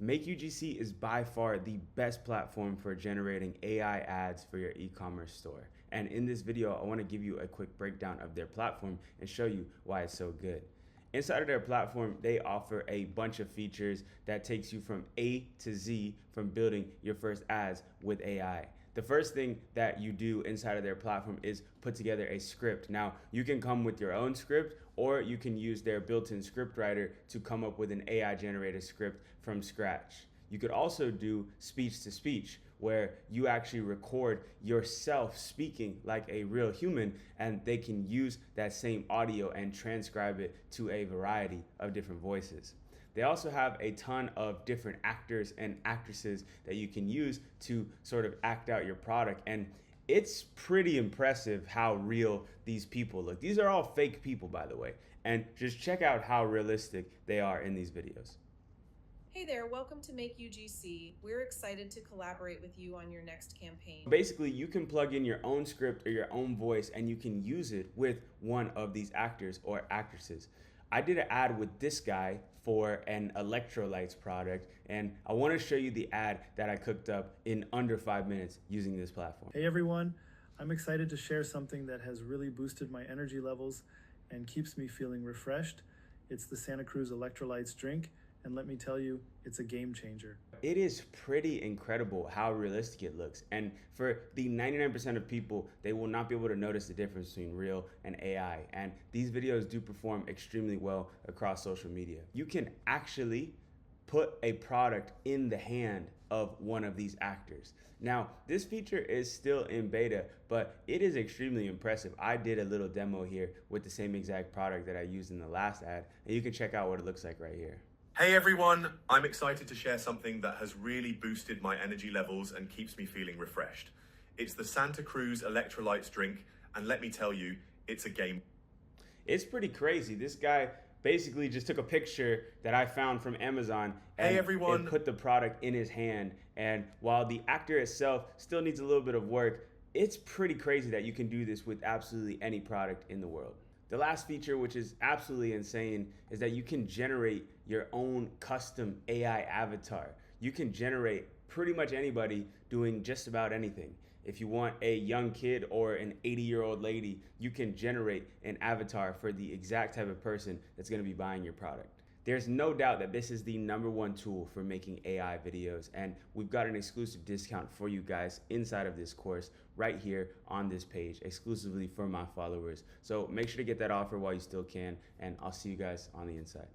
MakeUGC is by far the best platform for generating AI ads for your e-commerce store. And in this video, I want to give you a quick breakdown of their platform and show you why it's so good. Inside of their platform, they offer a bunch of features that takes you from A to Z from building your first ads with AI. The first thing that you do inside of their platform is put together a script. Now, you can come with your own script, or you can use their built-in script writer to come up with an AI generated script from scratch. You could also do speech to speech, where you actually record yourself speaking like a real human, and they can use that same audio and transcribe it to a variety of different voices. They also have a ton of different actors and actresses that you can use to sort of act out your product. And it's pretty impressive how real these people look. These are all fake people, by the way. And just check out how realistic they are in these videos. Hey there, welcome to MakeUGC. We're excited to collaborate with you on your next campaign. Basically, you can plug in your own script or your own voice and you can use it with one of these actors or actresses. I did an ad with this guy for an electrolytes product, and I want to show you the ad that I cooked up in under 5 minutes using this platform. Hey everyone, I'm excited to share something that has really boosted my energy levels and keeps me feeling refreshed. It's the Santa Cruz electrolytes drink, and let me tell you, it's a game changer. It is pretty incredible how realistic it looks. And for the 99% of people, they will not be able to notice the difference between real and AI. And these videos do perform extremely well across social media. You can actually put a product in the hand of one of these actors. Now, this feature is still in beta, but it is extremely impressive. I did a little demo here with the same exact product that I used in the last ad, and you can check out what it looks like right here. Hey everyone, I'm excited to share something that has really boosted my energy levels and keeps me feeling refreshed. It's the Santa Cruz electrolytes drink, and let me tell you, it's a game. It's pretty crazy. This guy basically just took a picture that I found from Amazon and put the product in his hand. And while the actor itself still needs a little bit of work, it's pretty crazy that you can do this with absolutely any product in the world. The last feature, which is absolutely insane, is that you can generate your own custom AI avatar. You can generate pretty much anybody doing just about anything. If you want a young kid or an 80-year-old lady, you can generate an avatar for the exact type of person that's going to be buying your product. There's no doubt that this is the #1 tool for making AI videos, and we've got an exclusive discount for you guys inside of this course right here on this page, exclusively for my followers. So make sure to get that offer while you still can, and I'll see you guys on the inside.